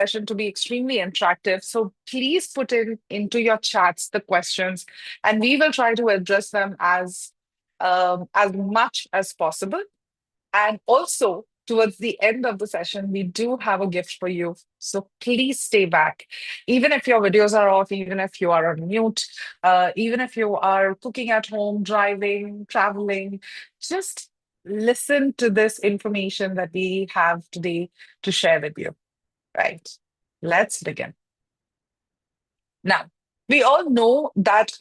session to be extremely interactive. So please put in into your chats the questions, and we will try to address them as much as possible. And also, towards the end of the session, we do have a gift for you. So please stay back. Even if your videos are off, even if you are on mute, even if you are cooking at home, driving, traveling, just listen to this information that we have today to share with you. Right. Let's begin. Now, we all know that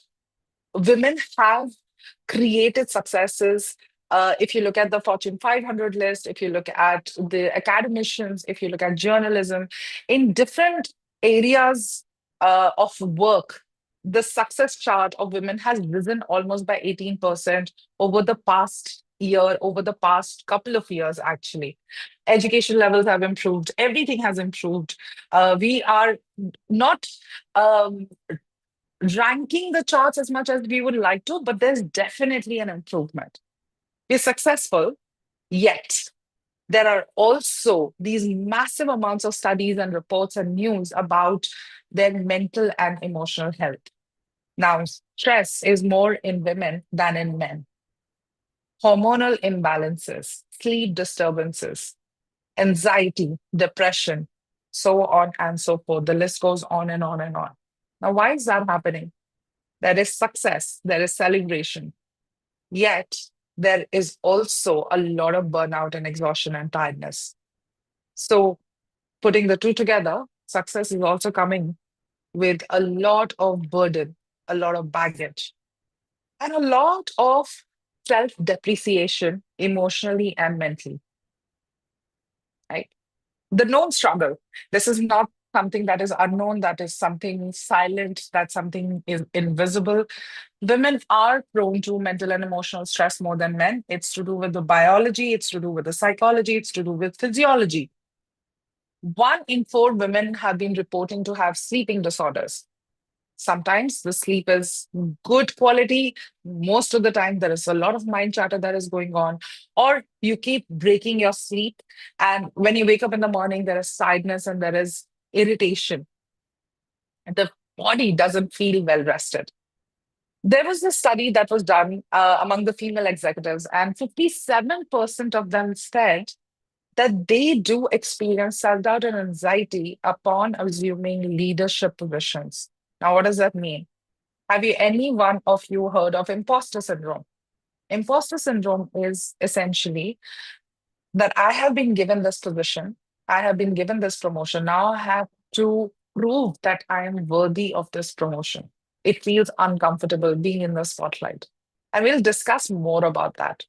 women have created successes. If you look at the Fortune 500 list, if you look at the academicians, if you look at journalism, in different areas of work, the success chart of women has risen almost by 18% over the past year, over the past couple of years, actually. Education levels have improved, everything has improved. We are not um, ranking the charts as much as we would like to, but there's definitely an improvement. We're successful, yet there are also these massive amounts of studies and reports and news about their mental and emotional health. Now, stress is more in women than in men. Hormonal imbalances, sleep disturbances, anxiety, depression, so on and so forth. The list goes on and on and on. Now, why is that happening? There is success, there is celebration. Yet, there is also a lot of burnout and exhaustion and tiredness. So, putting the two together, success is also coming with a lot of burden, a lot of baggage, and a lot of self depreciation emotionally and mentally, right? The known struggle. This is not something that is unknown, that is something silent, that something is invisible. Women are prone to mental and emotional stress more than men. It's to do with the biology, it's to do with the psychology, it's to do with physiology. One in four women have been reporting to have sleeping disorders. Sometimes the sleep is good quality. Most of the time, there is a lot of mind chatter that is going on, or you keep breaking your sleep. And when you wake up in the morning, there is tiredness and there is irritation. The body doesn't feel well rested. There was a study that was done among the female executives, and 57% of them said that they do experience self doubt and anxiety upon assuming leadership positions. Now, what does that mean? Have you any one of you heard of imposter syndrome? Imposter syndrome is essentially that I have been given this position, I have been given this promotion. Now I have to prove that I am worthy of this promotion. It feels uncomfortable being in the spotlight. And we'll discuss more about that.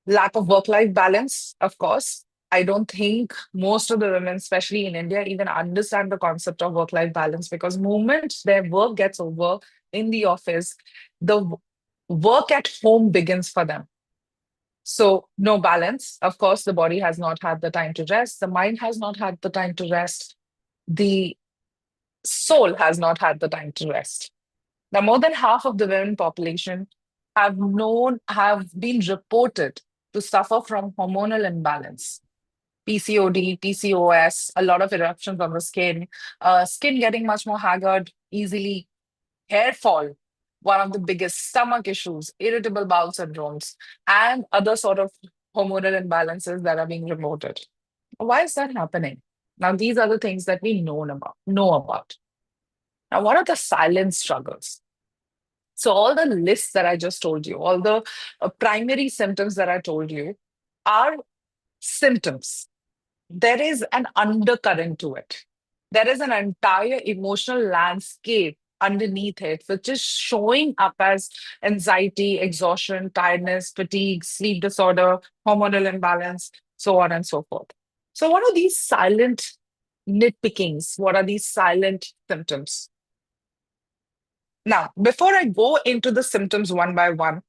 Lack of work life balance, of course. I don't think most of the women, especially in India, even understand the concept of work life balance because moment their work gets over in the office, the work at home begins for them. So, no balance. Of course, the body has not had the time to rest. The mind has not had the time to rest. The soul has not had the time to rest. Now, more than half of the women population have been reported to suffer from hormonal imbalance. PCOD, PCOS, a lot of eruptions on the skin, skin getting much more haggard easily, hair fall, one of the biggest stomach issues, irritable bowel syndromes, and other sort of hormonal imbalances that are being reported. Why is that happening? Now, these are the things that we know about. Now, what are the silent struggles? So, all the lists that I just told you, all the primary symptoms that I told you are symptoms. There is an undercurrent to it. There is an entire emotional landscape underneath it, which is showing up as anxiety, exhaustion, tiredness, fatigue, sleep disorder, hormonal imbalance, so on and so forth. So, what are these silent nitpickings? What are these silent symptoms? Now, before I go into the symptoms one by one,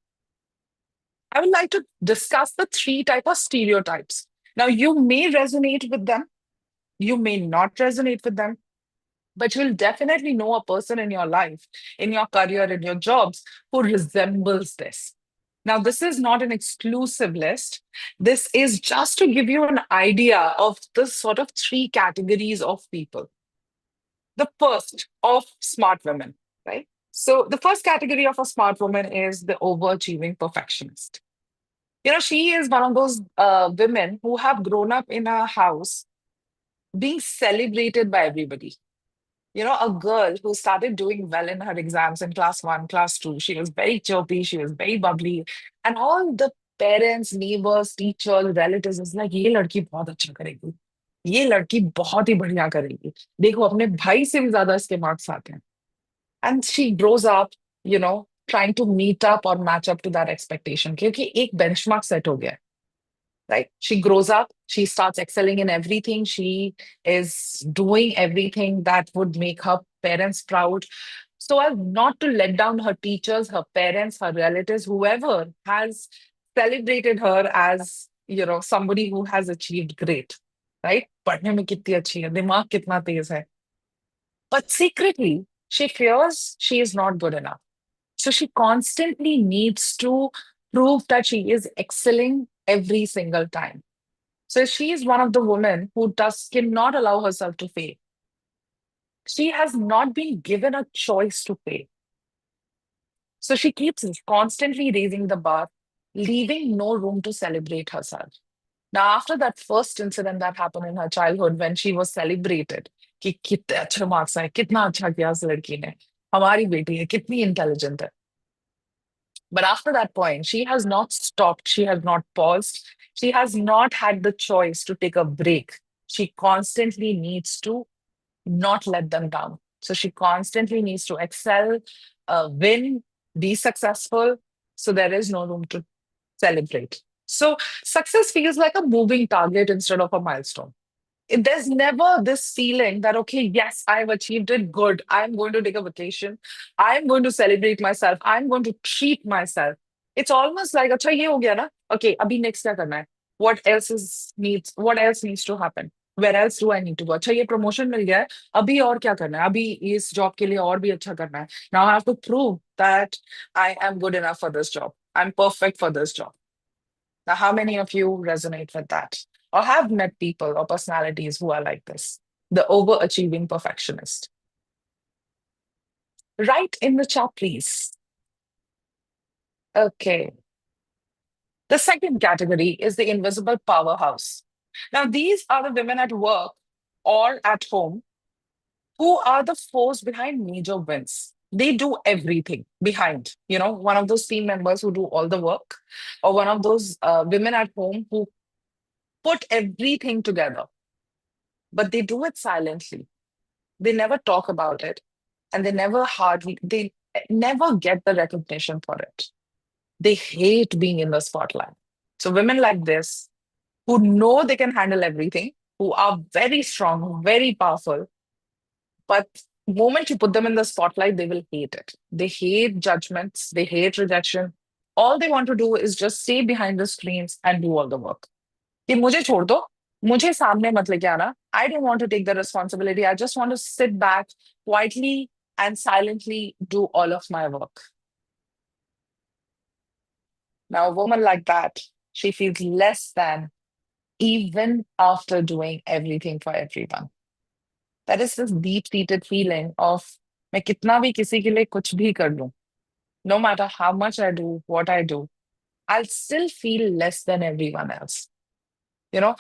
I would like to discuss the three type of stereotypes. Now, you may resonate with them, you may not resonate with them, but you'll definitely know a person in your life, in your career, in your jobs who resembles this. Now, this is not an exclusive list. This is just to give you an idea of the sort of three categories of people. The first of smart women, right? So, the first category of a smart woman is the overachieving perfectionist. She is one of those women who have grown up in a house being celebrated by everybody. A girl who started doing well in her exams in class one, class two. She was very chirpy, she was very bubbly, and all the parents, neighbors, teachers, relatives is like, ये लड़की बहुत अच्छा करेगी, ये लड़की बहुत ही बढ़िया करेगी, देखो अपने भाई से भी ज्यादा इसके मार्क्स आते हैं. And she grows up, trying to meet up or match up to that expectation क्योंकि एक benchmark set हो गया है, right? She grows up, she starts excelling in everything. She is doing everything that would make her parents proud. So as not to let down her teachers, her parents, her relatives, whoever has celebrated her as, somebody who has achieved great, right? पढ़ने में कितनी अच्छी है, दिमाग कितना तेज है. But secretly, she fears she is not good enough. So she constantly needs to prove that she is excelling every single time. So she is one of the women who does cannot allow herself to fail. She has not been given a choice to fail. So she keeps constantly raising the bar, leaving no room to celebrate herself. Now, after that first incident that happened in her childhood when she was celebrated, कि कितने अच्छे marks आए, कितना अच्छा किया इस लड़की ने, हमारी बेटी है, कितनी इंटेलिजेंट है. But after that point, she has not stopped. She has not paused. She has not had the choice to take a break. She constantly needs to not let them down. So she constantly needs to excel, win, be successful. So there is no room to celebrate. So success feels like a moving target instead of a milestone. There's never this feeling that, okay, yes, I've achieved it, good. I'm going to take a vacation. I'm going to celebrate myself. I'm going to treat myself. It's almost like, अच्छा ये हो गया ना? Okay, अभी next क्या करना है? What else needs to happen? Where else do I need to go? अच्छा ये promotion मिल गया है, अभी और क्या करना है? अभी इस job के लिए और भी अच्छा करना है. Now I have to prove that I am good enough for this job. I'm perfect for this job. Now, how many of you resonate with that or have met people or personalities who are like this? The overachieving perfectionist. Write in the chat, please. Okay. The second category is the invisible powerhouse. Now, these are the women at work or at home who are the force behind major wins. They do everything behind, one of those team members who do all the work, or one of those women at home who put everything together, but they do it silently. They never talk about it, and they never get the recognition for it. They hate being in the spotlight. So women like this, who know they can handle everything, who are very strong, very powerful, but moment you put them in the spotlight, they will hate it. They hate judgments, they hate rejection. All they want to do is just stay behind the screens and do all the work. कि मुझे छोड़ दो, मुझे सामने मत लेके आना. I don't want to take the responsibility. I just want to sit back quietly and silently do all of my work. Now, a woman like that, she feels less than even after doing everything for everyone. That is this deep-seated feeling of मैं कितना भी किसी के लिए कुछ भी कर लूं. No matter how much I do, what I do, I'll still feel less than everyone else. You know,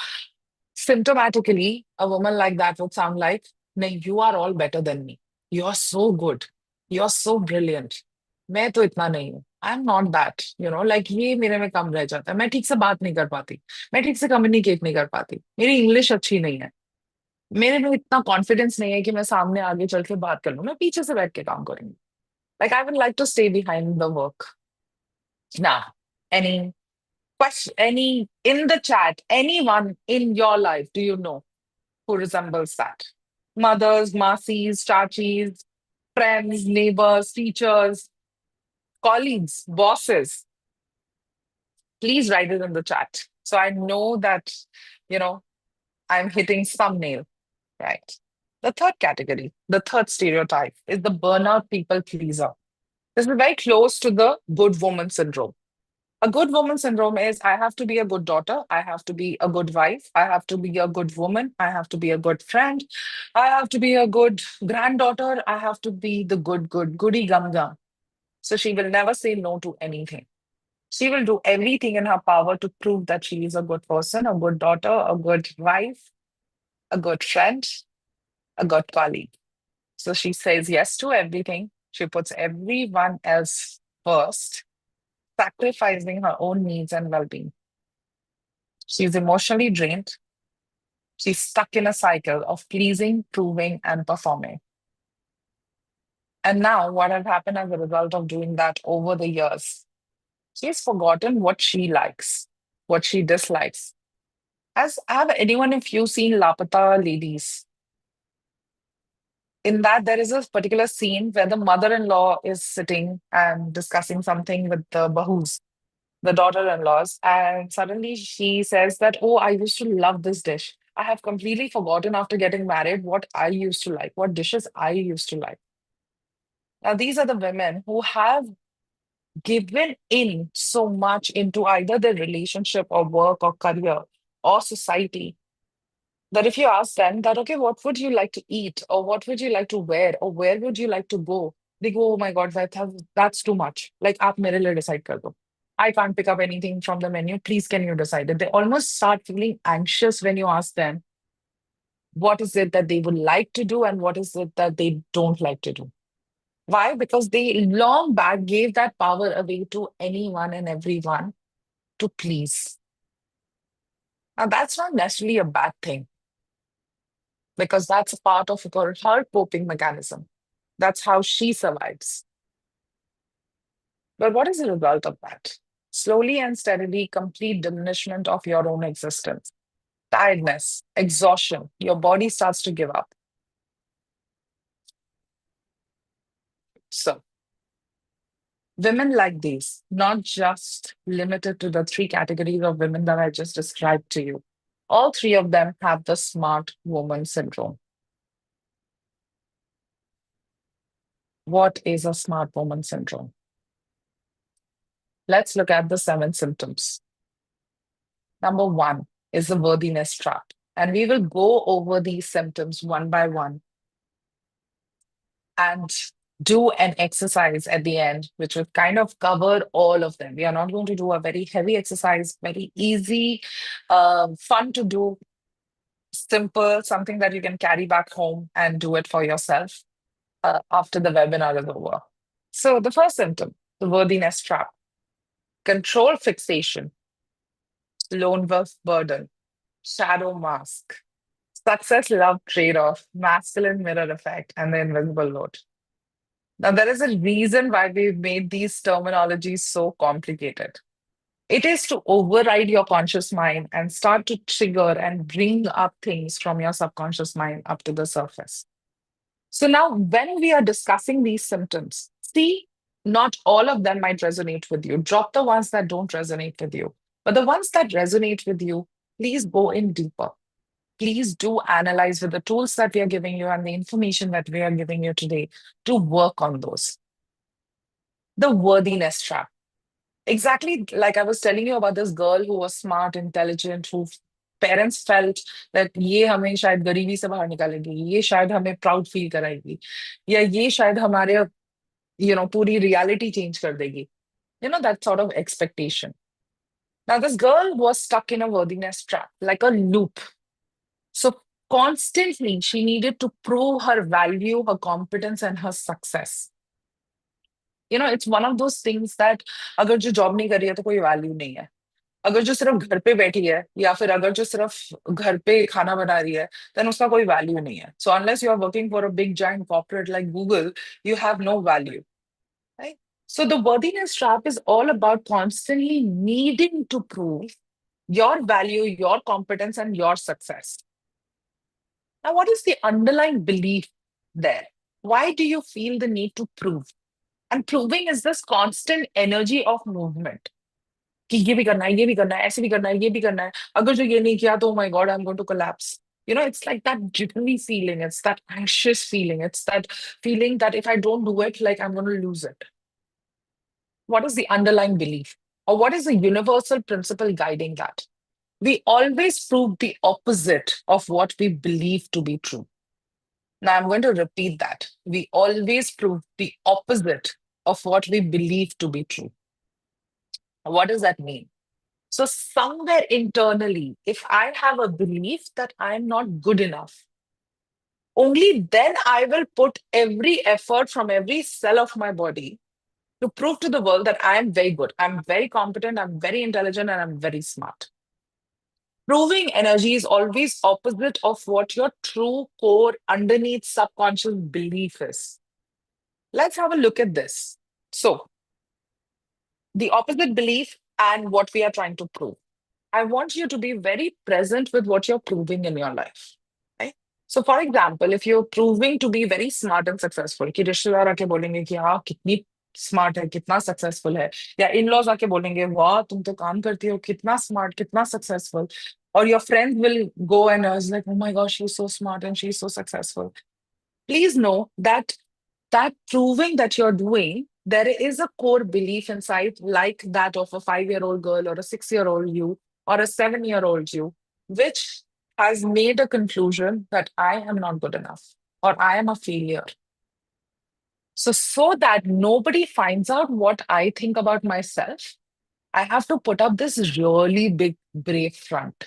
Symptomatically, a woman like that would sound like, no, you are all better than me. You're so good. You're so brilliant. मैं तो इतना नहीं हूँ. I'm not that. Like ये मेरे में कम रह जाता है. मैं ठीक से बात नहीं कर पाती. मैं ठीक से कम्युनिकेट नहीं कर पाती. मेरी इंग्लिश अच्छी नहीं है. मेरे में इतना कॉन्फिडेंस नहीं है कि मैं सामने आगे चल के बात कर लूँ. मैं पीछे से बैठ के काम करूंगी. Like I would like to stay behind the work. Now, any any in the chat, anyone in your life, do you know who resembles that? Mothers, masis, chachis, friends, neighbors, teachers, colleagues, bosses. Please write it in the chat. So I know that, you know, I'm hitting some nail, right? The third category, the third stereotype is the burnout people pleaser. This is very close to the good woman syndrome. A good woman syndrome is I have to be a good daughter, I have to be a good wife, I have to be a good woman, I have to be a good friend, I have to be a good granddaughter, I have to be the goody gum gum. So she will never say no to anything. She will do everything in her power to prove that she is a good person, a good daughter, a good wife, a good friend, a good colleague. So she says yes to everything. She puts everyone else first, sacrificing her own needs and well being. She's emotionally drained. She's stuck in a cycle of pleasing, proving, and performing. And now, what has happened as a result of doing that over the years? She's forgotten what she likes, what she dislikes. Have anyone of you seen Lapata Ladies? In that, there is a particular scene where the mother-in-law is sitting and discussing something with the bahus, the daughter-in-laws, and suddenly she says that, "Oh, I used to love this dish. I have completely forgotten after getting married what I used to like, what dishes I used to like." Now, these are the women who have given in so much into either their relationship or work or career or society that if you ask them that, okay, what would you like to eat or what would you like to wear or where would you like to go? They go, oh my God, that's too much. Like, aap mere liye decide kar do. I can't pick up anything from the menu. Please, can you decide it? They almost start feeling anxious when you ask them what is it that they would like to do and what is it that they don't like to do. Why? Because they long back gave that power away to anyone and everyone to please. Now, that's not necessarily a bad thing because that's a part of her coping mechanism. That's how she survives. But what is the result of that? Slowly and steadily, complete diminishment of your own existence, tiredness, exhaustion. Your body starts to give up. So, women like these, not just limited to the three categories of women that I just described to you, all three of them have the smart woman syndrome. What is a smart woman syndrome? Let's look at the seven symptoms. Number one is the worthiness trap. And we will go over these symptoms one by one and do an exercise at the end, which will kind of cover all of them. We are not going to do a very heavy exercise, very easy, fun to do, simple, something that you can carry back home and do it for yourself after the webinar is over. So, the first symptom, the worthiness trap, control fixation, lone wolf burden, shadow mask, success love trade off, masculine mirror effect, and the invisible load. Now, there is a reason why we've made these terminologies so complicated. It is to override your conscious mind and start to trigger and bring up things from your subconscious mind up to the surface. So, now when we are discussing these symptoms, see, not all of them might resonate with you. Drop the ones that don't resonate with you. But the ones that resonate with you, please go in deeper. Please do analyze with the tools that we are giving you and the information that we are giving you today to work on those. The worthiness trap. Exactly like I was telling you about this girl who was smart, intelligent, who parents felt that ये हमें शायद गरीबी से बाहर निकालेगी, ये शायद हमें प्राउड फील कराएगी, या ये शायद हमारे पूरी reality change कर देगी. That sort of expectation. Now this girl was stuck in a worthiness trap, like a loop. So constantly she needed to prove her value, her competence, and her success. It's one of those things that अगर जो job नहीं कर रही है तो कोई value नहीं है. अगर जो सिर्फ घर पे बैठी है या फिर अगर जो सिर्फ घर पे खाना बना रही है then उसका कोई वैल्यू नहीं है. So unless you are working for a big giant corporate like Google, you have no value, right? So the worthiness trap is all about constantly needing to prove your value, your competence, and your success. Now, what is the underlying belief there? Why do you feel the need to prove? And proving is this constant energy of movement. कि ये भी करना है, ये भी करना है, ऐसे भी करना है, ये भी करना है. अगर जो ये नहीं किया तो, oh my God, I'm going to collapse. It's like that jittery feeling. It's that anxious feeling. It's that feeling that if I don't do it, like I'm going to lose it. What is the underlying belief? Or what is the universal principle guiding that? We always prove the opposite of what we believe to be true. Now, I'm going to repeat that. We always prove the opposite of what we believe to be true. What does that mean? So, somewhere internally, if I have a belief that I'm not good enough, only then I will put every effort from every cell of my body to prove to the world that I am very good. I'm very competent, I'm very intelligent, and I'm very smart. Proving energy is always opposite of what your true core underneath subconscious belief is. Let's have a look at this. So, the opposite belief and what we are trying to prove. I want you to be very present with what you're proving in your life. Right? So, for example, if you're proving to be very smart and successful, कि रिश्तेदार आके बोलेंगे कि हाँ कितनी smart है कितना successful है या इन लॉज आके बोलेंगे वाह तुम तो काम करती हो कितना स्मार्ट कितना successful or your friends will go and I was like, oh my gosh, she's so smart and she's so successful. Please know that that proving that you're doing, there is a core belief inside, like that of a 5-year-old girl or a 6-year-old you or a 7-year-old you, which has made a conclusion that I am not good enough or I am a failure. So that nobody finds out what I think about myself, I have to put up this really big, brave front.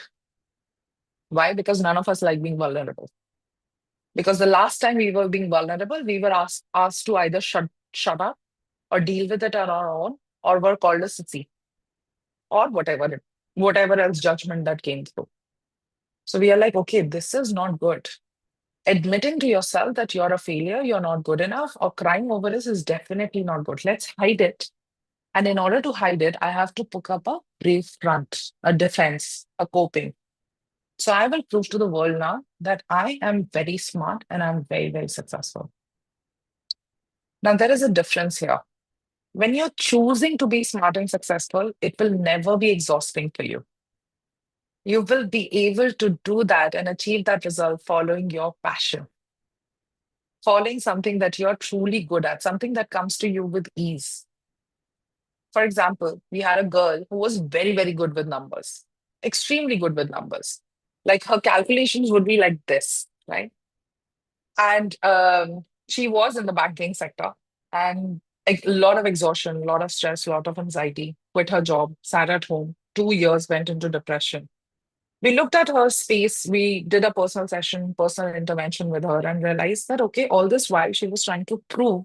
Why? Because none of us like being vulnerable. Because the last time we were being vulnerable, we were asked to either shut up or deal with it on our own, or were called a sissy, or whatever else judgment that came through. So we are like, okay, this is not good. Admitting to yourself that you're a failure, you're not good enough, or crying over this is definitely not good. Let's hide it. And in order to hide it, I have to put up a brave front, a defense, a coping. So I will prove to the world now that I am very smart and I'm very, very successful. Now, there is a difference here. When you're choosing to be smart and successful, it will never be exhausting for you. You will be able to do that and achieve that result following your passion, following something that you're truly good at, something that comes to you with ease. For example, we had a girl who was very, very good with numbers, extremely good with numbers. Like her calculations would be like this, right? And she was in the banking sector and a lot of exhaustion, a lot of stress, a lot of anxiety, quit her job, sat at home, 2 years went into depression. We looked at her space, we did a personal session, personal intervention with her, and realized that, okay, all this while she was trying to prove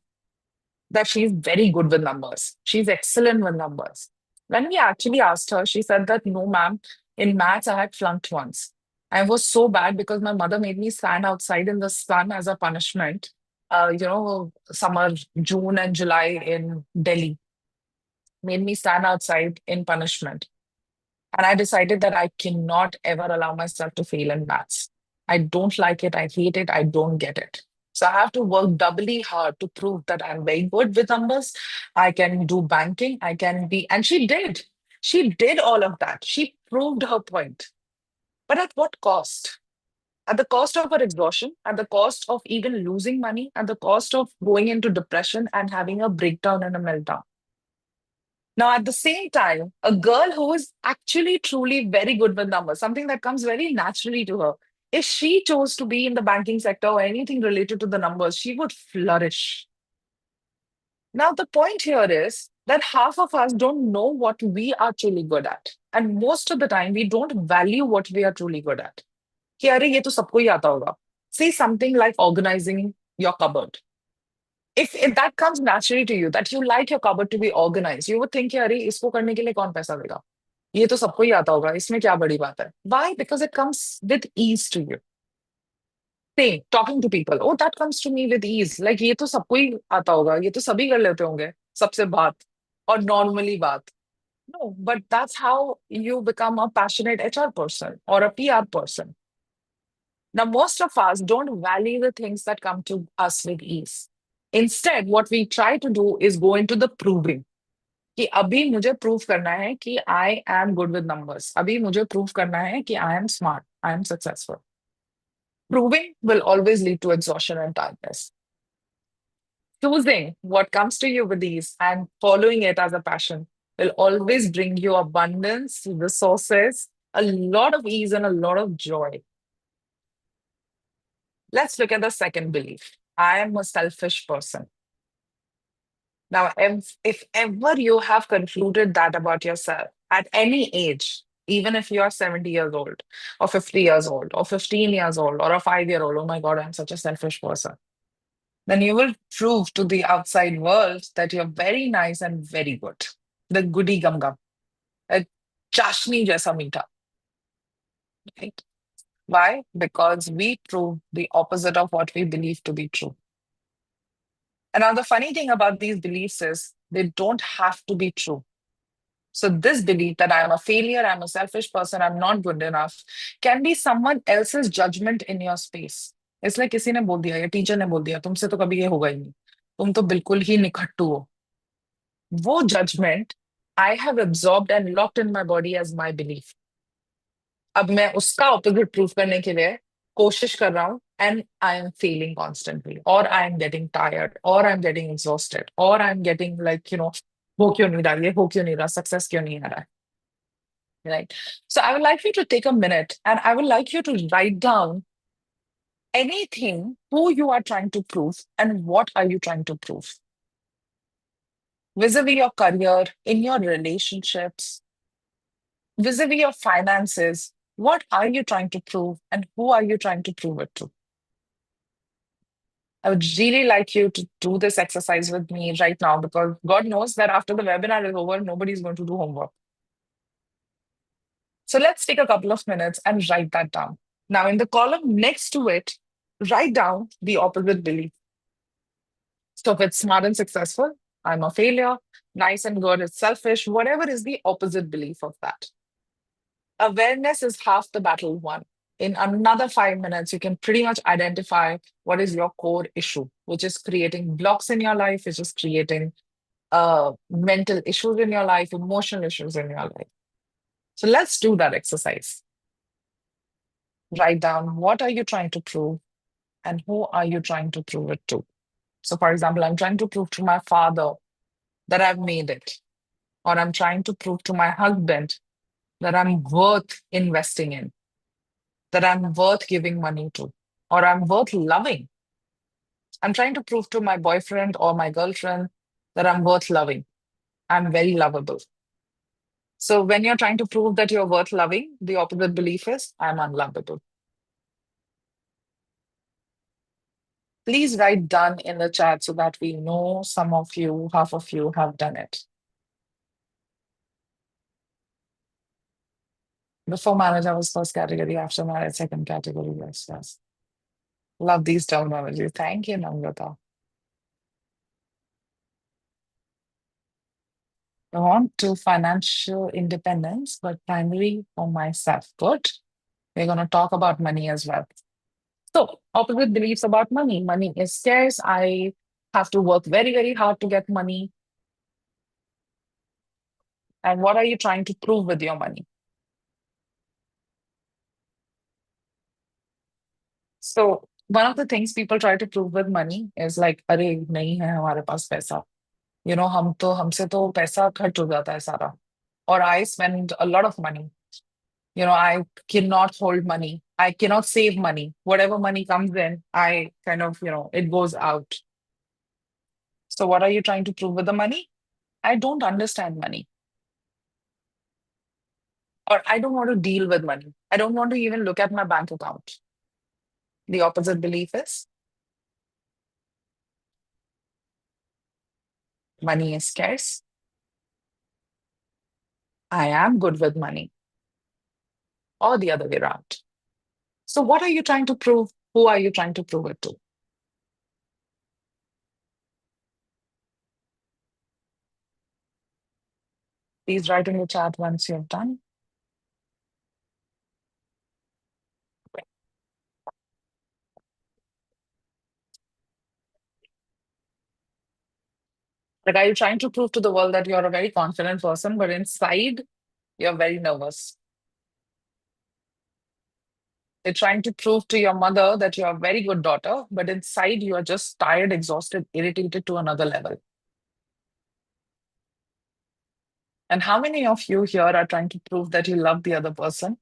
that she's very good with numbers. She's excellent with numbers. When we actually asked her, she said that, no, ma'am, in maths, I had flunked once. I was so bad because my mother made me stand outside in the sun as a punishment. Summer, June and July in Delhi made me stand outside in punishment. And I decided that I cannot ever allow myself to fail in maths. I don't like it. I hate it. I don't get it. So I have to work doubly hard to prove that I'm very good with numbers. I can do banking. I can be, and she did. She did all of that. She proved her point. But at what cost? At the cost of her exhaustion, at the cost of even losing money, at the cost of going into depression and having a breakdown and a meltdown. Now, at the same time, a girl who is actually truly very good with numbers, something that comes very naturally to her, if she chose to be in the banking sector or anything related to the numbers, she would flourish. Now, the point here is that half of us don't know what we are truly good at. And most of the time, we don't value what we are truly good at. कि अरे ये तो सबको ही आता होगा. Say something like organizing your cupboard. If that comes naturally to you, that you like your cupboard to be organized, you would think कि अरे इसको करने के लिए कौन पैसा देगा? ये तो सबको ही आता होगा, इसमें क्या बड़ी बात है? Why? Because it comes with ease to you. Same, talking to people. Oh, that comes to me with ease. Like ये तो सबको ही आता होगा, ये तो सभी कर लेते होंगे, सबसे बात और normally बात. No, but that's how you become a passionate HR person or a PR person. Now, most of us don't value the things that come to us with ease. Instead, what we try to do is go into the proving. कि अभी मुझे prove करना है कि I am good with numbers. अभी मुझे prove करना है कि I am smart, I am successful. Proving will always lead to exhaustion and tiredness. Choosing what comes to you with ease and following it as a passion will always bring you abundance, resources, a lot of ease, and a lot of joy. Let's look at the second belief. I am a selfish person. Now, if ever you have concluded that about yourself at any age, even if you are 70 years old, or 50 years old, or 15 years old, or a 5 year old, oh my God, I'm such a selfish person, then you will prove to the outside world that you're very nice and very good. The goody gum gum, a chashni jaisa meeta, right? Why? Because we prove the opposite of what we believe to be true. And now the funny thing about these beliefs is they don't have to be true. So this belief that I'm a failure, I'm a selfish person, I'm not good enough can be someone else's judgment in your space. It's like किसी ने बोल दिया या teacher ने बोल दिया तुमसे तो कभी ये होगा ही नहीं. तुम तो बिल्कुल ही निखट्टू हो. वो judgment I have absorbed and locked in my body as my belief. अब मैं उसका opposite proof करने के लिए कोशिश कर रहा हूँ and I am failing constantly or I am getting tired or I'm getting exhausted or I'm getting like हो क्यों नहीं रहा ये हो क्यों नहीं रहा सक्सेस क्यों नहीं आ रहा है. Right. So I would like you to take a minute and I would like you to write down anything who you are trying to prove and what are you trying to prove. Vis-a-vis your career, in your relationships, vis-a-vis your finances, what are you trying to prove and who are you trying to prove it to? I would really like you to do this exercise with me right now because God knows that after the webinar is over, nobody's going to do homework. So let's take a couple of minutes and write that down. Now, in the column next to it, write down the opposite belief. So if it's smart and successful, I'm a failure, nice and good, it's selfish, whatever is the opposite belief of that. Awareness is half the battle won. In another 5 minutes, you can pretty much identify what is your core issue, which is creating blocks in your life, which is creating mental issues in your life, emotional issues in your life. So let's do that exercise. Write down what are you trying to prove and who are you trying to prove it to. So, for example, I'm trying to prove to my father that I've made it, or I'm trying to prove to my husband that I'm worth investing in, that I'm worth giving money to, or I'm worth loving. I'm trying to prove to my boyfriend or my girlfriend that I'm worth loving. I'm very lovable. So, when you're trying to prove that you're worth loving, the opposite belief is I'm unlovable. Please write done in the chat so that we know some of you, half of you have done it. Before marriage, I was first category. After marriage, second category. Yes, yes. Love these terminologies. Thank you, Namrata. I want to financial independence, but primary for myself. Good. We're going to talk about money as well. So, opposite beliefs about money. Money is scarce. I have to work very, very hard to get money. And what are you trying to prove with your money? So, one of the things people try to prove with money is like, अरे नहीं है हमारे पास पैसा. हमसे तो पैसा खर्च हो जाता है सारा. Or I spend a lot of money. I cannot hold money. I cannot save money. Whatever money comes in, I kind of, it goes out. So what are you trying to prove with the money? I don't understand money. Or I don't want to deal with money. I don't want to even look at my bank account. The opposite belief is money is scarce. I am good with money. Or the other way around. So what are you trying to prove? Who are you trying to prove it to? Please write in the chat once you've done. Like, are you trying to prove to the world that you're a very confident person, but inside you're very nervous? You're trying to prove to your mother that you're a very good daughter, but inside you are just tired, exhausted, irritated to another level. And how many of you here are trying to prove that you love the other person,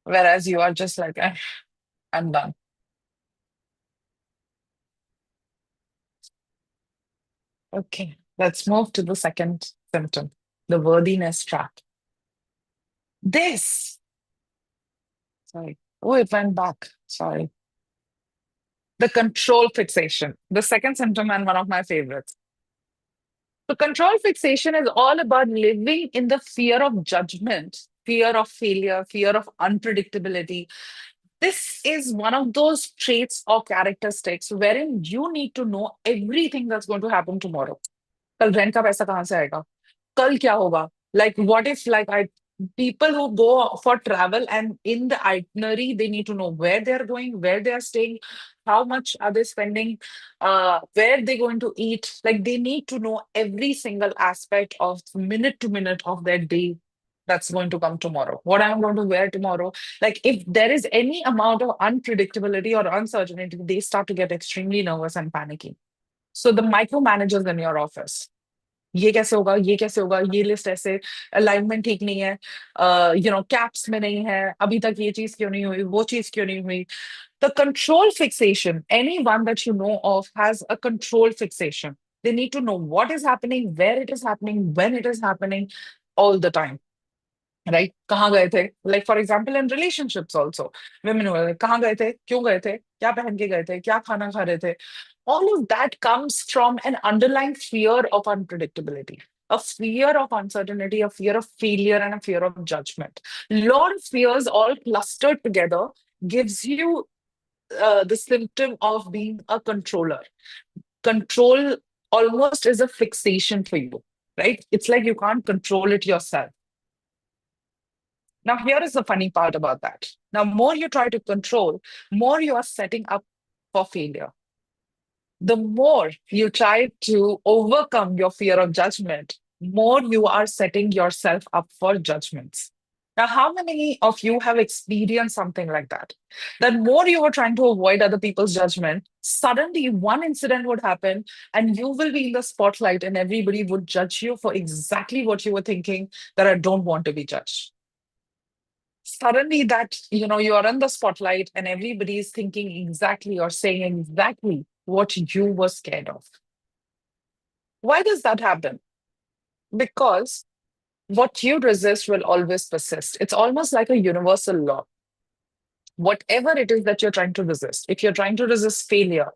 whereas you are just like, I'm done. Okay, let's move to the second symptom, the worthiness trap. This, sorry. Oh, it went back. Sorry. The control fixation, the second symptom, and one of my favorites. So, control fixation is all about living in the fear of judgment, fear of failure, fear of unpredictability. This is one of those traits or characteristics wherein you need to know everything that's going to happen tomorrow. कल rent का पैसा कहाँ से आएगा? कल क्या होगा? Like, what if, like, I people who go for travel and in the itinerary, they need to know where they're going, where they are staying, how much are they spending, where they're going to eat. Like, they need to know every single aspect of minute to minute of their day that's going to come tomorrow. What I'm going to wear tomorrow. Like, if there is any amount of unpredictability or uncertainty, they start to get extremely nervous and panicky. So the micromanagers in your office, ये कैसे होगा, ये कैसे होगा, ये list ऐसे, alignment ठीक नहीं है, कैप्स में नहीं है, अभी तक ये चीज क्यों नहीं हुई, वो चीज क्यों नहीं हुई. The control fixation, anyone that you know of has a control fixation. They need to know what is happening, where it is happening, when it is happening, all the time. Right, कहाँ गए थे, like for example in relationships also, women were like, कहाँ गए थे, क्यों गए थे, क्या पहन के गए थे, क्या खाना खा रहे थे. All of that comes from an underlying fear of unpredictability, a fear of uncertainty, a fear of failure, and a fear of judgment. Lot of fears all clustered together gives you the symptom of being a controller. Control almost is a fixation for you, right? It's like you can't control it yourself. Now, here is the funny part about that. Now, more you try to control, more you are setting up for failure. The more you try to overcome your fear of judgment, more you are setting yourself up for judgments. Now, how many of you have experienced something like that? That more you are trying to avoid other people's judgment, suddenly one incident would happen and you will be in the spotlight and everybody would judge you for exactly what you were thinking, that I don't want to be judged. Suddenly that you are in the spotlight and everybody is thinking exactly or saying exactly what you were scared of. Why does that happen? Because what you resist will always persist. It's almost like a universal law. Whatever it is that you're trying to resist, if you're trying to resist failure,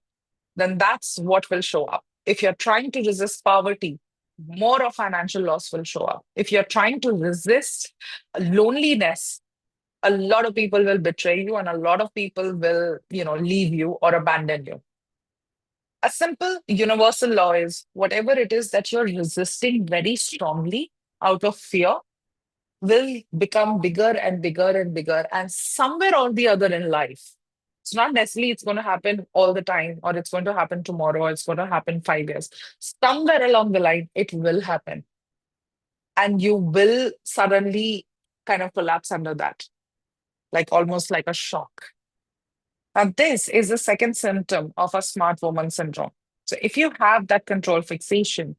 then that's what will show up. If you're trying to resist poverty, more of financial loss will show up. If you're trying to resist loneliness, a lot of people will betray you and a lot of people will leave you or abandon you. A simple universal law is whatever it is that you're resisting very strongly out of fear will become bigger and bigger and bigger, and somewhere or the other in life, it's not necessarily it's going to happen all the time or it's going to happen tomorrow or it's going to happen 5 years, somewhere along the line it will happen and you will suddenly kind of collapse under that, like almost like a shock. Now, this is the second symptom of a smart woman syndrome. So, if you have that control fixation,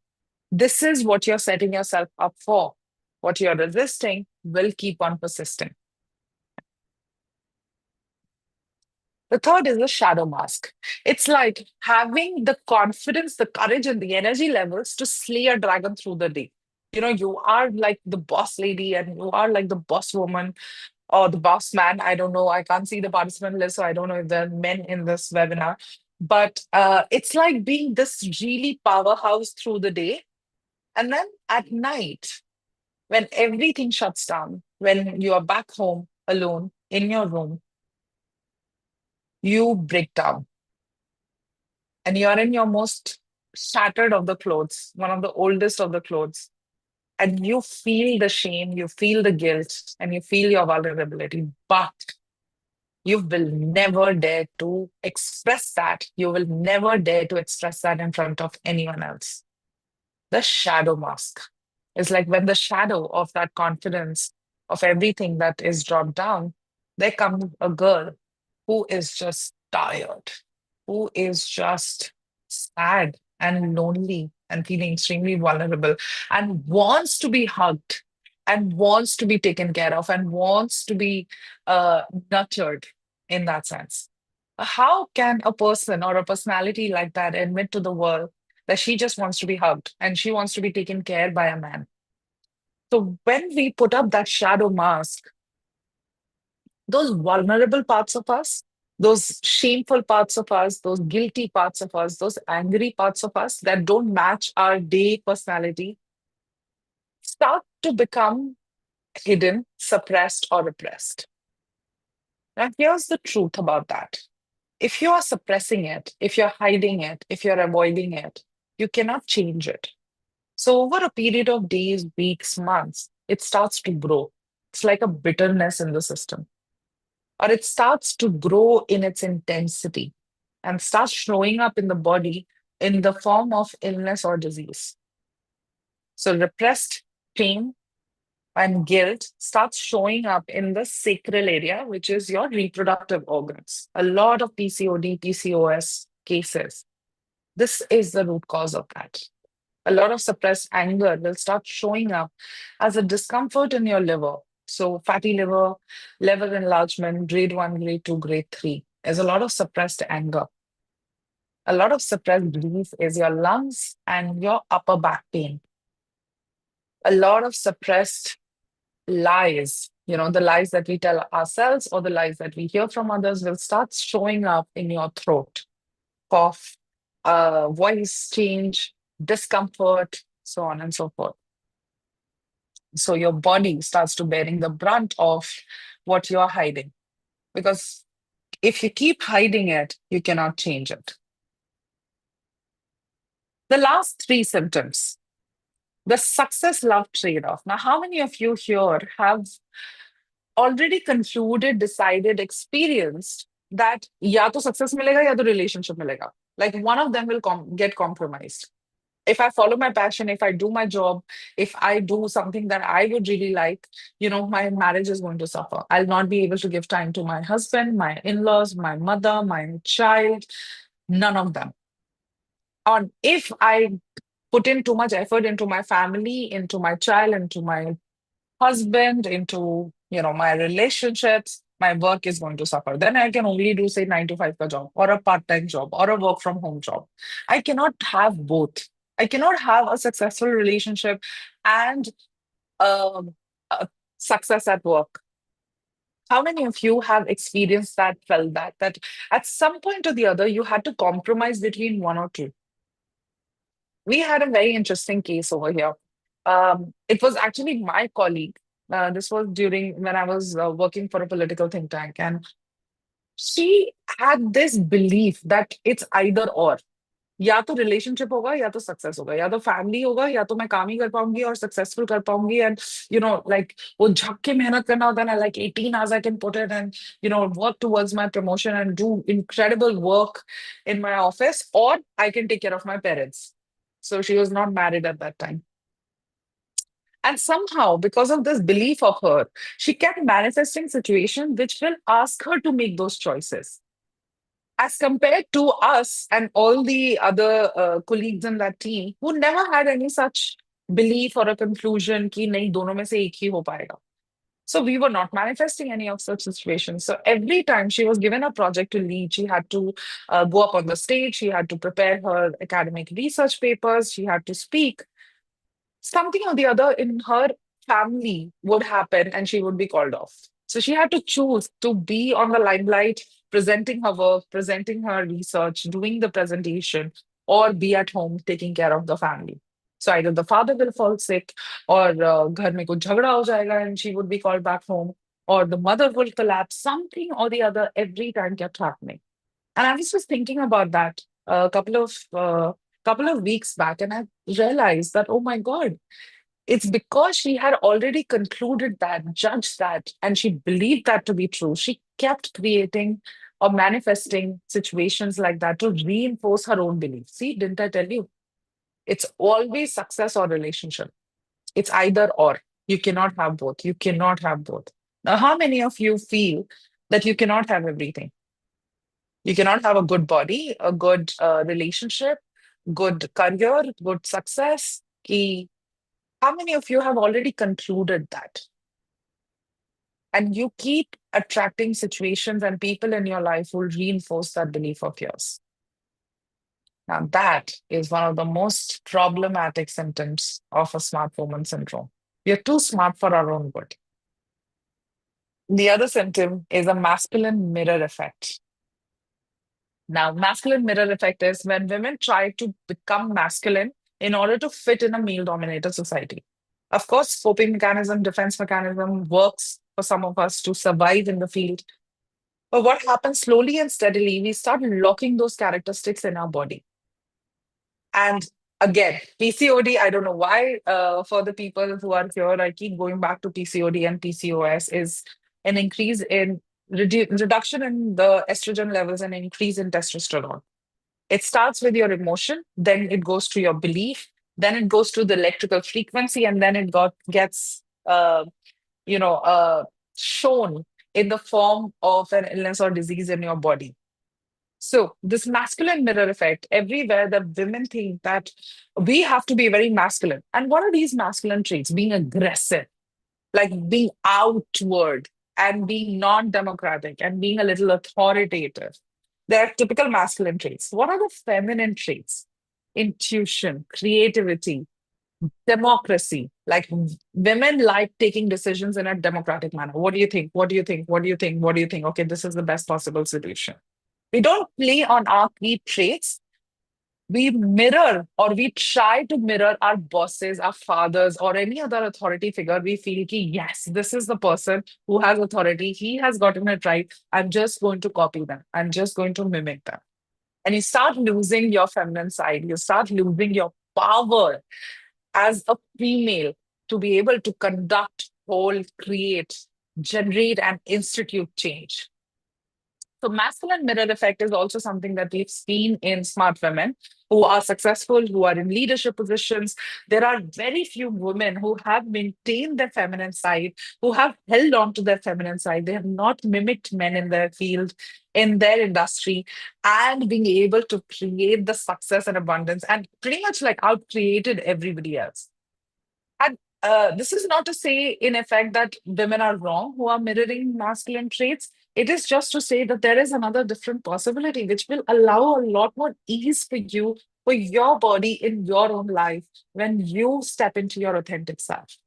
this is what you're setting yourself up for. What you're resisting will keep on persisting. The third is the shadow mask. It's like having the confidence, the courage, and the energy levels to slay a dragon through the day. You are like the boss lady and you are like the boss woman or the boss man. I don't know. I can't see the participant list, so I don't know if there are men in this webinar. But it's like being this really powerhouse through the day. And then at night, when everything shuts down, when you are back home alone in your room, you break down and you are in your most shattered of the clothes, one of the oldest of the clothes. And you feel the shame, you feel the guilt, and you feel your vulnerability. But you will never dare to express that. You will never dare to express that in front of anyone else. The shadow mask is like when the shadow of that confidence of everything that is dropped down, there comes a girl who is just tired, who is just sad and lonely and feeling extremely vulnerable and wants to be hugged and wants to be taken care of and wants to be nurtured in that sense. How can a person or a personality like that admit to the world that she just wants to be hugged and she wants to be taken care by a man? So when we put up that shadow mask, those vulnerable parts of us, those shameful parts of us, those guilty parts of us, those angry parts of us that don't match our day personality start to become hidden, suppressed, or repressed. Now, here's the truth about that. If you are suppressing it, if you're hiding it, if you're avoiding it, you cannot change it. So, over a period of days, weeks, months, it starts to grow. It's like a bitterness in the system, or it starts to grow in its intensity and starts showing up in the body in the form of illness or disease. So, repressed pain and guilt starts showing up in the sacral area, which is your reproductive organs. A lot of PCOD, PCOS cases. This is the root cause of that. A lot of suppressed anger will start showing up as a discomfort in your liver. So, fatty liver, liver enlargement, grade 1, grade 2, grade 3. There's a lot of suppressed anger. A lot of suppressed grief is your lungs and your upper back pain. A lot of suppressed lies, the lies that we tell ourselves or the lies that we hear from others will start showing up in your throat, cough, voice change, discomfort, so on and so forth. So your body starts to bearing the brunt of what you're hiding. Because if you keep hiding it, you cannot change it. The last three symptoms, the success love trade off. Now, how many of you here have already concluded, decided, experienced that या तो success मिलेगा या तो relationship मिलेगा? Like one of them will get compromised. If I follow my passion, if I do my job, if I do something that I would really like, my marriage is going to suffer. I'll not be able to give time to my husband, my in-laws, my mother, my child, none of them. Or if I put in too much effort into my family, into my child, into my husband, into my relationships, my work is going to suffer. Then I can only do say 9 to 5 ka job or a part-time job or a work from home job. I cannot have both. I cannot have a successful relationship and a success at work. How many of you have experienced that, felt that at some point or the other you had to compromise between one or two? We had a very interesting case over here. It was actually my colleague. This was during when I was working for a political think tank, and she had this belief that it's either or. या तो relationship होगा या तो success होगा या तो family होगा या तो मैं काम ही कर पाऊंगी और सक्सेसफुल कर पाऊंगी एंड लाइक वो झक के मेहनत करना होता है ना like 18 hours I can put it and work towards my promotion and do incredible work in my office, or I can take care of my parents. So she was not married at that time. And somehow, because of this belief of her, she kept manifesting situations which will ask her to make those choices. As compared to us and all the other colleagues in that team who never had any such belief or a conclusion कि नहीं दोनों में से एक ही हो पाएगा. So we were not manifesting any of such situations. So every time she was given a project to lead, she had to go up on the stage, she had to prepare her academic research papers, she had to speak. Something or the other in her family would happen and she would be called off. So she had to choose to be on the limelight, presenting her work, presenting her research, doing the presentation, or be at home taking care of the family. So either the father will fall sick, or घर में कुछ झगड़ा हो जाएगा and she would be called back home, or the mother will collapse. Something or the other every time kept happening. And I was just thinking about that a couple of weeks back, and I realized that, oh my God, it's because she had already concluded that, judged that, and she believed that to be true. She kept creating or manifesting situations like that to reinforce her own belief. See, didn't I tell you? It's always success or relationship. It's either or. You cannot have both. You cannot have both. Now, how many of you feel that you cannot have everything? You cannot have a good body, a good relationship, good career, good success. Ki, how many of you have already concluded that? And you keep attracting situations and people in your life who will reinforce that belief of yours. Now, that is one of the most problematic symptoms of a smart woman syndrome. We are too smart for our own good. The other symptom is a masculine mirror effect. Now, masculine mirror effect is when women try to become masculine in order to fit in a male dominated society. Of course, coping mechanism, defense mechanism works for some of us to survive in the field. But what happens slowly and steadily, we start locking those characteristics in our body. And again, PCOD, I don't know why, for the people who are here, I keep going back to PCOD and PCOS, is an increase in reduction in the estrogen levels and increase in testosterone. It starts with your emotion, then it goes to your belief, then it goes to the electrical frequency, and then it gets you know shown in the form of an illness or disease in your body. So, this masculine mirror effect, everywhere that women think that we have to be very masculine. And what are these masculine traits? Being aggressive, like being outward and being non democratic and being a little authoritative. They're typical masculine traits. What are the feminine traits? Intuition, creativity, democracy. Like women like taking decisions in a democratic manner. What do you think? What do you think? What do you think? What do you think? Okay, this is the best possible solution. We don't play on our key traits. We mirror or we try to mirror our bosses, our fathers, or any other authority figure. We feel ki, yes, this is the person who has authority. He has gotten it right. I'm just going to copy them. I'm just going to mimic them. And you start losing your feminine side. You start losing your power as a female to be able to conduct, hold, create, generate, and institute change. So masculine mirror effect is also something that we've seen in smart women who are successful, who are in leadership positions. There are very few women who have maintained their feminine side, who have held on to their feminine side. They have not mimicked men in their field, in their industry, and being able to create the success and abundance and pretty much like out created everybody else. And this is not to say, in effect, that women are wrong who are mirroring masculine traits. It is just to say that there is another different possibility, which will allow a lot more ease for you, for your body in your own life when you step into your authentic self.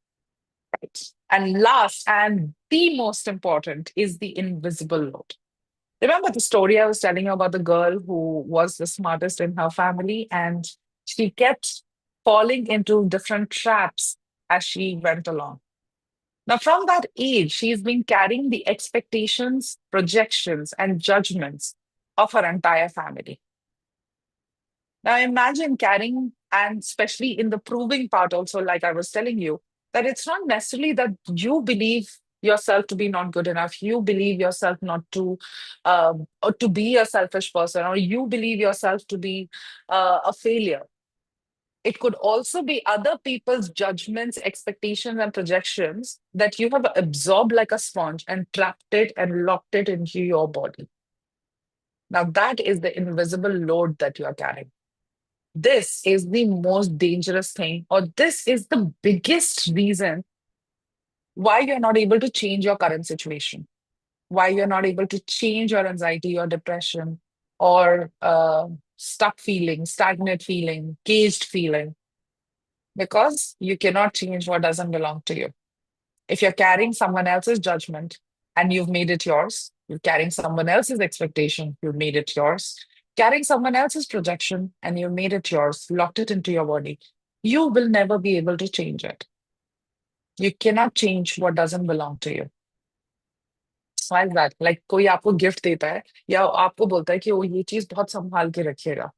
Right. And last and the most important is the invisible load. Remember the story I was telling you about the girl who was the smartest in her family and she kept falling into different traps as she went along. Now, from that age, she's been carrying the expectations, projections, and judgments of her entire family. Now, imagine carrying, and especially in the proving part, also, like I was telling you, that it's not necessarily that you believe yourself to be not good enough, you believe yourself not to, or to be a selfish person, or you believe yourself to be a failure. It could also be other people's judgments, expectations, and projections that you have absorbed like a sponge and trapped it and locked it into your body. Now, that is the invisible load that you are carrying. This is the most dangerous thing, or this is the biggest reason why you're not able to change your current situation, why you're not able to change your anxiety or depression or stuck feeling, stagnant feeling, caged feeling, because you cannot change what doesn't belong to you. If you're carrying someone else's judgment and you've made it yours, you're carrying someone else's expectation, you've made it yours, carrying someone else's projection and you've made it yours, locked it into your body, you will never be able to change it. You cannot change what doesn't belong to you. Why is that? Like कोई आपको gift देता है या आपको बोलता है कि वो ये चीज बहुत संभाल के रखिएगा.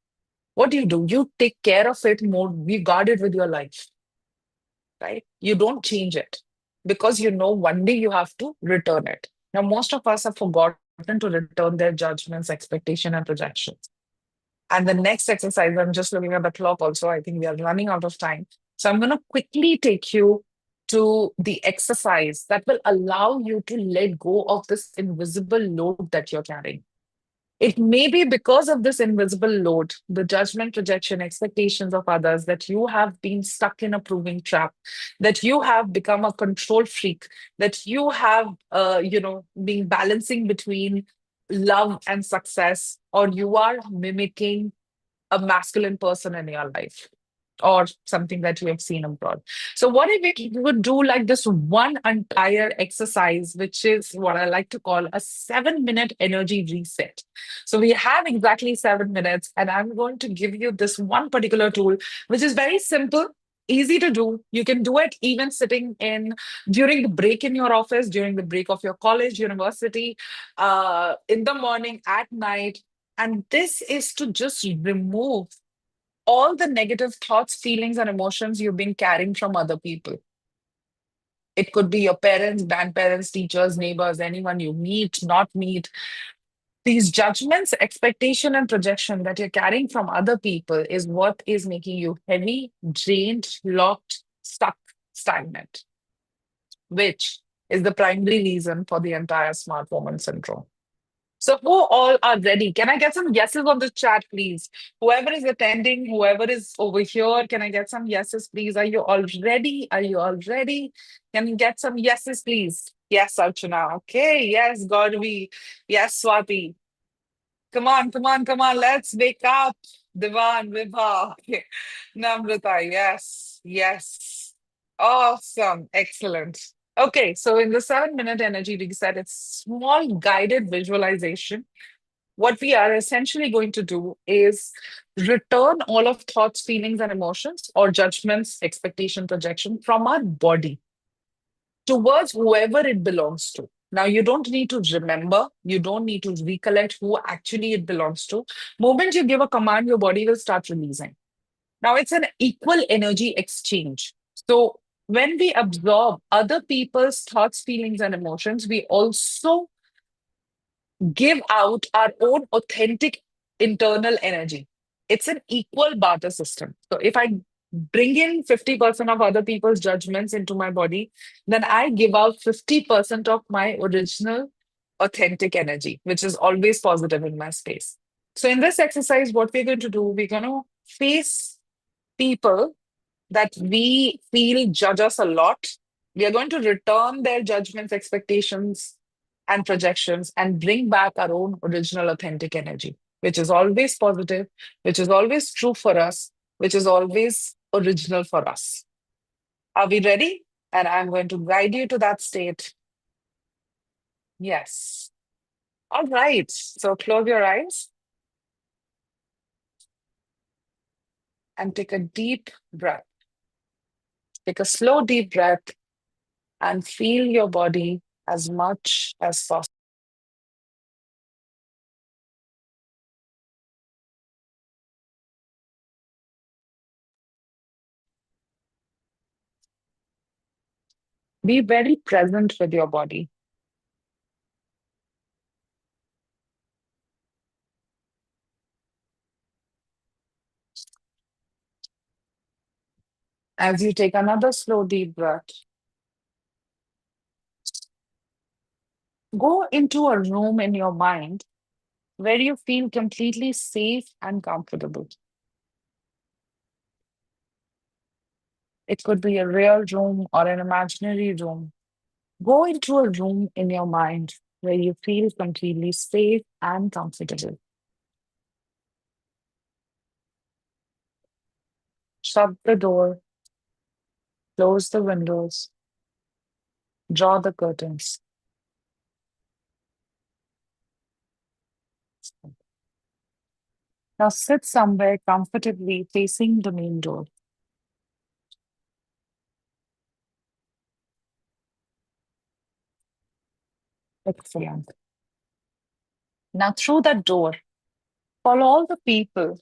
What do? You take care of it more, you guard it with your life, right? You don't change it because you know one day you have to return it. Now, most of us have forgotten to return their judgments, expectation, and projections. And the next exercise, I'm just looking at the clock also. I think we are running out of time. So I'm going to quickly take you to the exercise that will allow you to let go of this invisible load that you're carrying. It may be because of this invisible load, the judgment, projection, expectations of others, that you have been stuck in a proving trap, that you have become a control freak, that you have, been balancing between love and success, or you are mimicking a masculine person in your life or something that you have seen abroad. So, what if we would do like this one entire exercise, which is what I like to call a 7 minute energy reset? So, we have exactly 7 minutes, and I'm going to give you this one particular tool, which is very simple. Easy to do. You can do it even sitting in during the break in your office, during the break of your college, university, in the morning, at night. And this is to just remove all the negative thoughts, feelings, and emotions you've been carrying from other people. It could be your parents, grandparents, teachers, neighbors, anyone you meet, not meet. These judgments, expectation, and projection that you're carrying from other people is what is making you heavy, drained, locked, stuck, stagnant, which is the primary reason for the entire smart woman syndrome. So, who all are ready? Can I get some yeses on the chat, please? Whoever is attending, whoever is over here, can I get some yeses, please? Are you all ready? Are you all ready? Can you get some yeses, please? Yes, Archana. Okay. Yes, Gauravi. Yes, Swati. Come on, come on, come on. Let's wake up. Divan, Vibha. Namrata. Yes, yes. Awesome. Excellent. Okay, so in the 7 minute energy reset, it's small guided visualization. What we are essentially going to do is return all of thoughts, feelings, and emotions or judgments, expectation, projection from our body towards whoever it belongs to. Now, you don't need to remember, you don't need to recollect who actually it belongs to. Moment you give a command, your body will start releasing. Now, it's an equal energy exchange. So, when we absorb other people's thoughts, feelings, and emotions, we also give out our own authentic internal energy. It's an equal barter system. So if I bring in 50% of other people's judgments into my body, then I give out 50% of my original authentic energy, which is always positive in my space. So in this exercise, what we're going to do, we're going to face people that we feel judge us a lot. We are going to return their judgments, expectations, and projections and bring back our own original authentic energy, which is always positive, which is always true for us, which is always original for us. Are we ready? And I'm going to guide you to that state. Yes. All right. So close your eyes and take a deep breath. Take a slow, deep breath and feel your body as much as possible. Be very present with your body. As you take another slow, deep breath, go into a room in your mind where you feel completely safe and comfortable. It could be a real room or an imaginary room. Go into a room in your mind where you feel completely safe and comfortable. Shut the door, close the windows, draw the curtains. Now sit somewhere comfortably facing the main door. Excellent. Now, through that door, follow all the people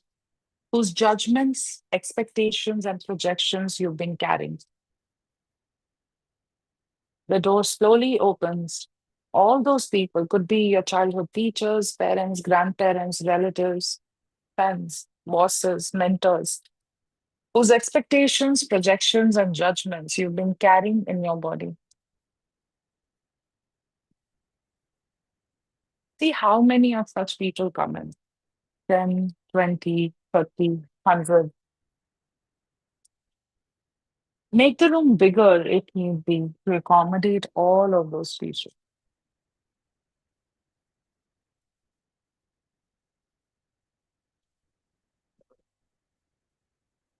whose judgments, expectations, and projections you've been carrying. The door slowly opens. All those people could be your childhood teachers, parents, grandparents, relatives, friends, bosses, mentors, whose expectations, projections, and judgments you've been carrying in your body. See how many of such people come in. 10, 20, 30, 100. Make the room bigger if need be to accommodate all of those people.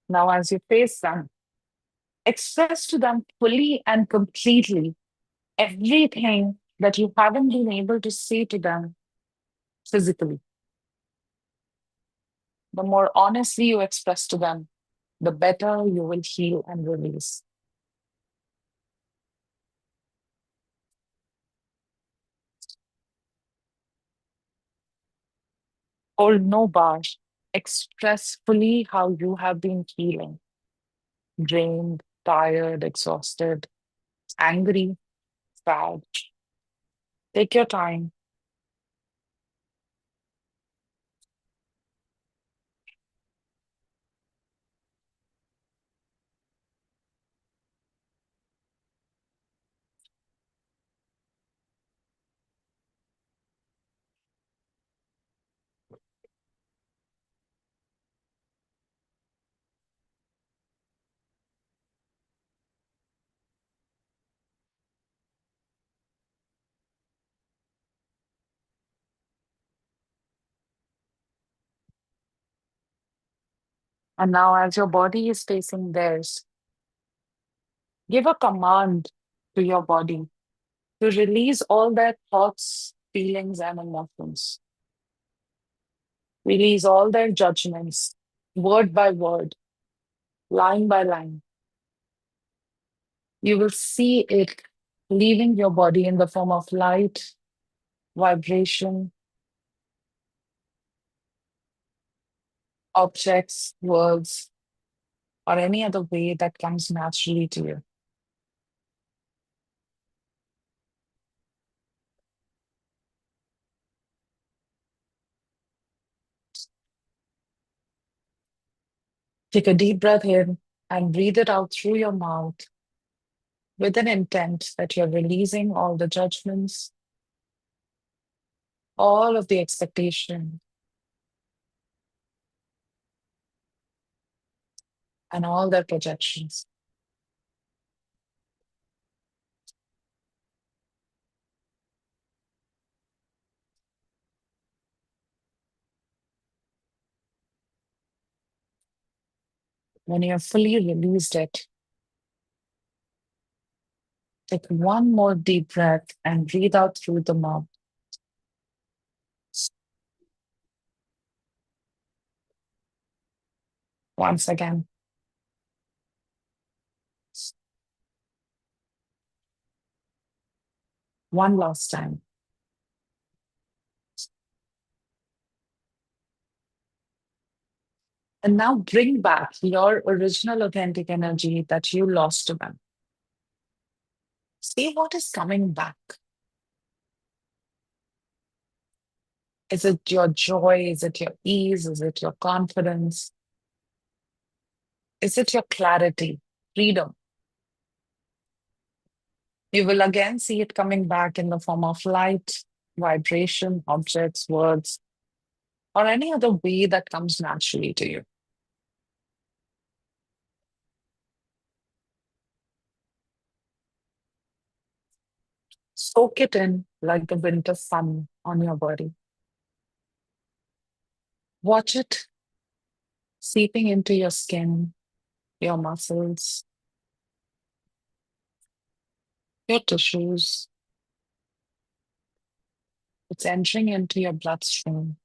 Now, as you face them, express to them fully and completely everything that you haven't been able to say to them physically. The more honestly you express to them, the better you will heal and release. Hold no bar. Express fully how you have been feeling drained, tired, exhausted, angry, sad. Take your time. And now, as your body is facing theirs, give a command to your body to release all their thoughts, feelings, and emotions. Release all their judgments, word by word, line by line. You will see it leaving your body in the form of light, vibration, objects, words, or any other way that comes naturally to you. Take a deep breath in and breathe it out through your mouth with an intent that you're releasing all the judgments, all of the expectation, and all their projections. When you have fully released it, take one more deep breath and breathe out through the mouth. Once again, one last time. And now bring back your original authentic energy that you lost to them. See what is coming back. Is it your joy? Is it your ease? Is it your confidence? Is it your clarity, freedom? You will again see it coming back in the form of light, vibration, objects, words, or any other way that comes naturally to you. Soak it in like the winter sun on your body. Watch it seeping into your skin, your muscles, your tissues. It's entering into your bloodstream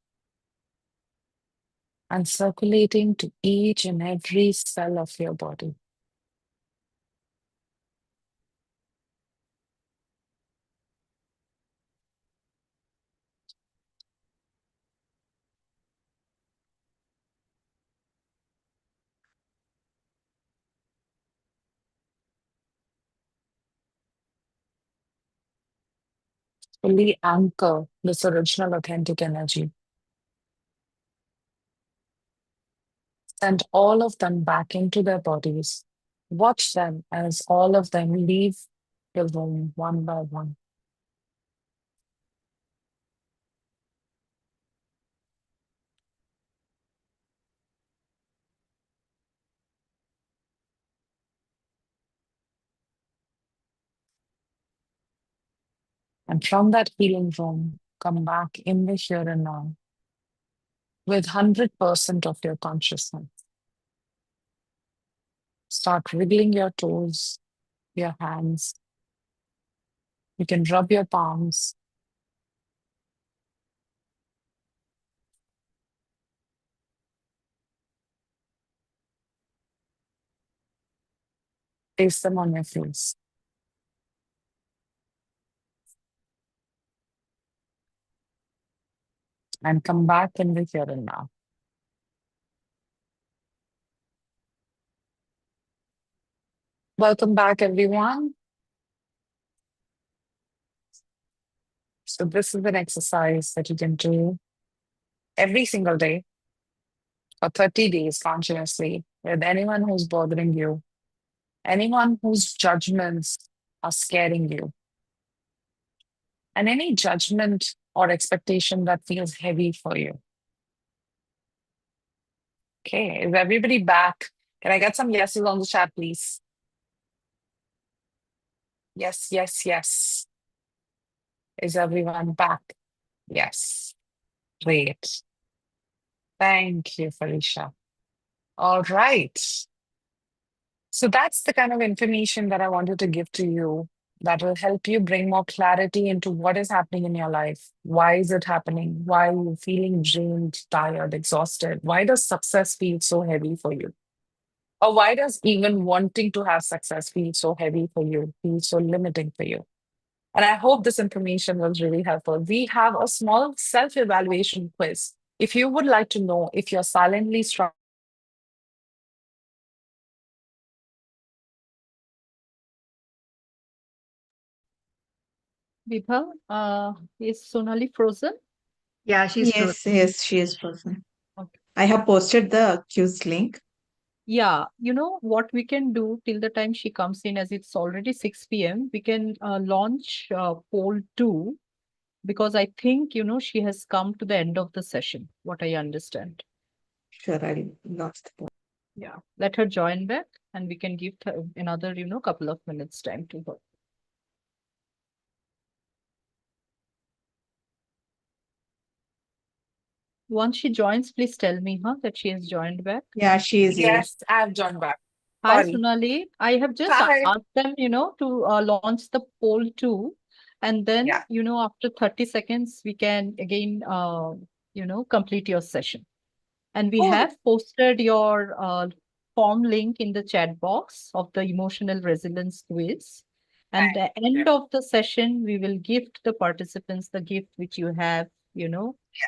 and circulating to each and every cell of your body. Fully anchor this original authentic energy. Send all of them back into their bodies. Watch them as all of them leave the room one by one. And from that healing room, come back in the here and now with 100% of your consciousness. Start wriggling your toes, your hands. You can rub your palms. Place them on your face. And come back in the here and now. Welcome back, everyone. So, this is an exercise that you can do every single day for 30 days continuously with anyone who's bothering you, anyone whose judgments are scaring you, and any judgment or expectation that feels heavy for you. Okay, is everybody back? Can I get some yeses on the chat, please? Yes, yes, yes. Is everyone back? Yes. Great. Thank you, Felicia. All right. So that's the kind of information that I wanted to give to you that will help you bring more clarity into what is happening in your life. Why is it happening? Why are you feeling drained, tired, exhausted? Why does success feel so heavy for you? Or why does even wanting to have success feel so heavy for you, feel so limiting for you? And I hope this information was really helpful. We have a small self evaluation quiz. If you would like to know if you're silently struggling, Vibha, is Sonali frozen? Yeah, she's frozen. Yes, she is frozen. Okay. I have posted the quiz link. Yeah, you know what we can do till the time she comes in, as it's already 6 p.m., we can launch poll 2 because I think, she has come to the end of the session, what I understand. Sure, I'll launch the poll. Yeah, let her join back and we can give her another, couple of minutes time to her. Once she joins, please tell me, that she has joined back. Yeah, she is here. yes, I've joined back. Hi, Sorry. Sonali. I have just Hi. asked them, to launch the poll too. And then, Yeah. after 30 seconds, we can again, complete your session. And we Oh, have posted your form link in the chat box of the emotional resilience quiz. And thank the you. end of the session, we will gift the participants the gift which you have,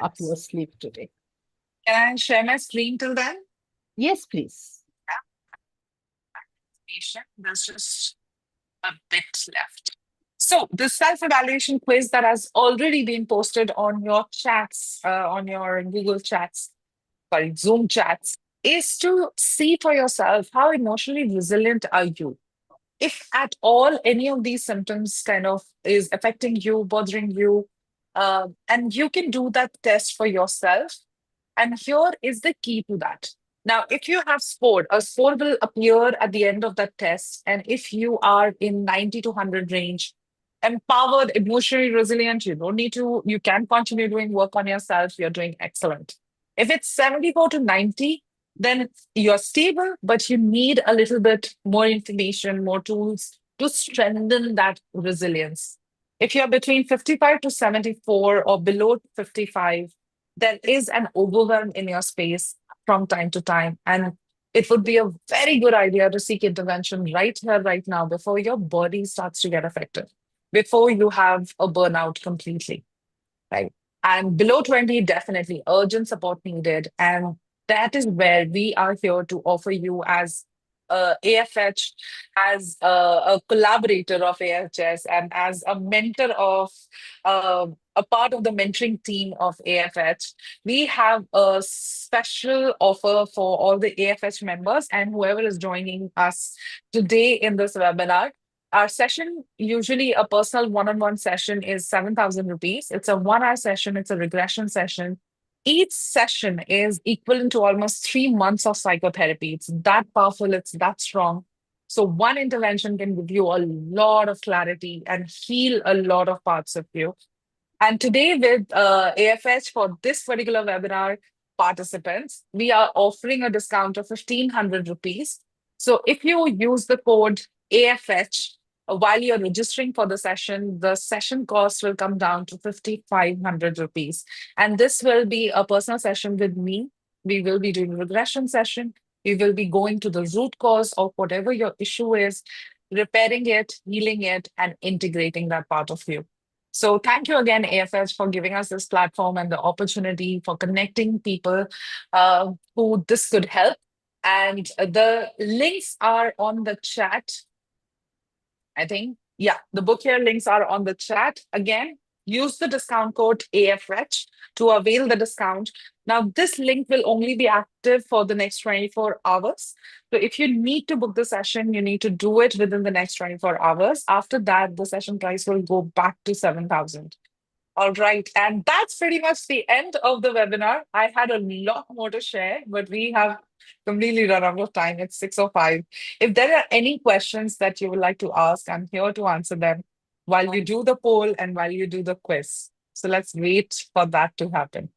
up your Yes. sleeve today. Can I share my screen till then? Yes, please. Yeah. There's just a bit left. So the self-evaluation quiz that has already been posted on your chats, on your Google chats, sorry, Zoom chats, is to see for yourself how emotionally resilient are you. If at all any of these symptoms kind of is affecting you, bothering you, and you can do that test for yourself. And here is the key to that. Now, if you have scored, a score will appear at the end of that test. And if you are in 90 to 100 range, empowered, emotionally resilient, you don't need to, you can continue doing work on yourself. You're doing excellent. If it's 74 to 90, then you're stable, but you need a little bit more information, more tools to strengthen that resilience. If you're between 55 to 74 or below 55, there is an overwhelm in your space from time to time. And it would be a very good idea to seek intervention right here, right now, before your body starts to get affected, before you have a burnout completely, right? And below 20, definitely urgent support needed. And that is where we are here to offer you as AFH, as a collaborator of AHS, and as a mentor of a part of the mentoring team of AFH. We have a special offer for all the AFH members and whoever is joining us today in this webinar. Our session, usually a personal one-on-one session, is 7,000 rupees. It's a 1 hour session, it's a regression session. Each session is equivalent to almost 3 months of psychotherapy. It's that powerful, it's that strong. So one intervention can give you a lot of clarity and heal a lot of parts of you. And today, with AFH for this particular webinar participants, we are offering a discount of 1,500 rupees. So if you use the code AFH while you're registering for the session cost will come down to 5,500 rupees. And this will be a personal session with me. We will be doing regression session. We will be going to the root cause of whatever your issue is, repairing it, healing it, and integrating that part of you. So thank you again, AFS, for giving us this platform and the opportunity for connecting people who this could help. And the links are on the chat, I think. Yeah, the book here links are on the chat. Again, use the discount code AFH to avail the discount. Now, this link will only be active for the next 24 hours. So if you need to book the session, you need to do it within the next 24 hours. After that, the session price will go back to 7,000. All right. And that's pretty much the end of the webinar. I had a lot more to share, but we have completely run out of time. It's 6:05. If there are any questions that you would like to ask, I'm here to answer them while you do the poll and while you do the quiz. So let's wait for that to happen.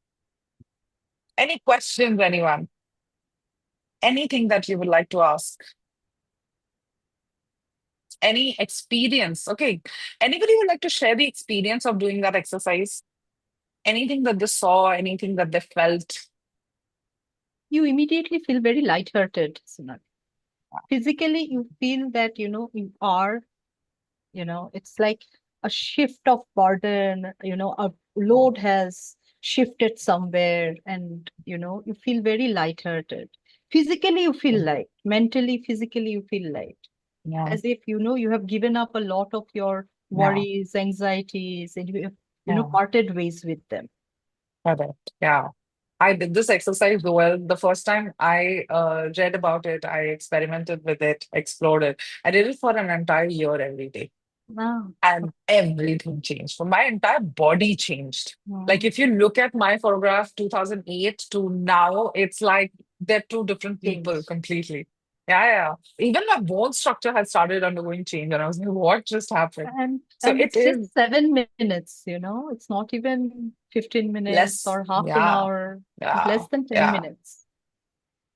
Any questions, anyone? Anything that you would like to ask? Any experience? Okay. Anybody would like to share the experience of doing that exercise? Anything that they saw, anything that they felt? You immediately feel very lighthearted, Sonali. Physically, you feel that, you are, it's like a shift of burden, a load has shifted somewhere, and, you feel very lighthearted. Physically, you feel light. Mentally, physically, you feel light. Yeah, As if, you have given up a lot of your yeah, worries, anxieties, and you have, yeah, parted ways with them. correct. Yeah. I did this exercise well. The first time I read about it, I experimented with it, explored it. I did it for an entire year every day. Wow. And everything changed. So my entire body changed. Like Mm. if you look at my photograph 2008 to now, it's like they're two different people Change. completely. Yeah, yeah. Even my bone structure has started undergoing change, and I was like, what just happened? So And it it's just is 7 minutes, it's not even 15 minutes less. or half an Yeah, hour, yeah, less than 10 yeah. minutes.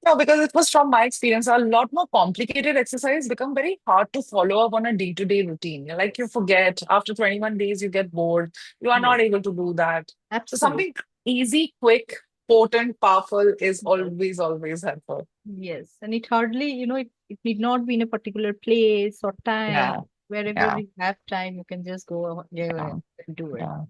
No, because it was from my experience, a lot more complicated exercise become very hard to follow up on a day-to-day routine. Like you forget after 21 days, you get bored. You are not Yes, able to do that. So absolutely. something easy, quick, potent, powerful is Yes. always, always helpful. Yes. And it hardly, it need not be in a particular place or Yeah, time. Wherever yeah, you have time, you can just go there yeah, and do it. yeah,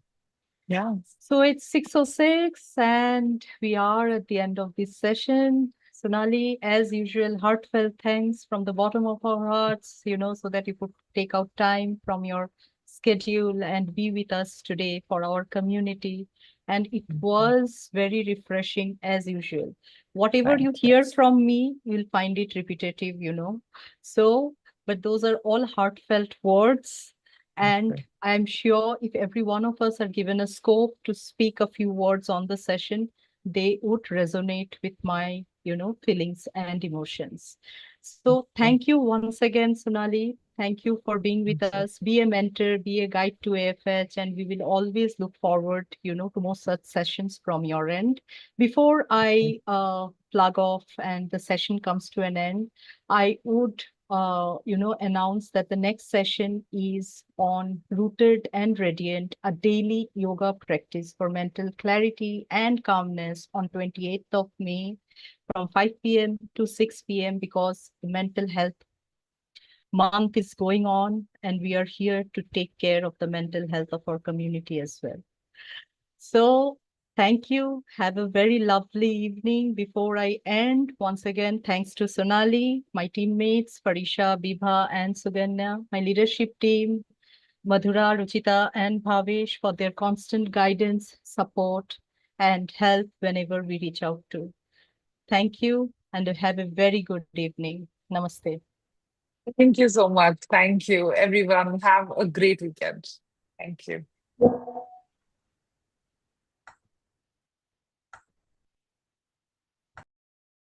yeah. So it's 6:06 and we are at the end of this session. Sonali, as usual, heartfelt thanks from the bottom of our hearts, so that you could take out time from your schedule and be with us today for our community. And it Mhm. was very refreshing as usual. Whatever Thank you you. hear from me, you'll find it repetitive, So, but those are all heartfelt words. And Okay. I'm sure if every one of us are given a scope to speak a few words on the session, they would resonate with my, feelings and emotions. So Okay. thank you once again, Sonali. Thank you for being with Thank you. us. Be a mentor, be a guide to AFH, and we will always look forward, to more such sessions from your end. Before I plug off and the session comes to an end, I would announce that the next session is on Rooted and Radiant, a daily yoga practice for mental clarity and calmness on 28th of May from 5 p.m. to 6 p.m. because the mental health month is going on and we are here to take care of the mental health of our community as well. So thank you. Have a very lovely evening. Before I end, once again, thanks to Sonali, my teammates, Farisha, Bibha, and Suganya, my leadership team, Madhura, Ruchita, and Bhavesh for their constant guidance, support, and help whenever we reach out to. Thank you and have a very good evening. Namaste. Thank you so much. Thank you, everyone. Have a great weekend. Thank you.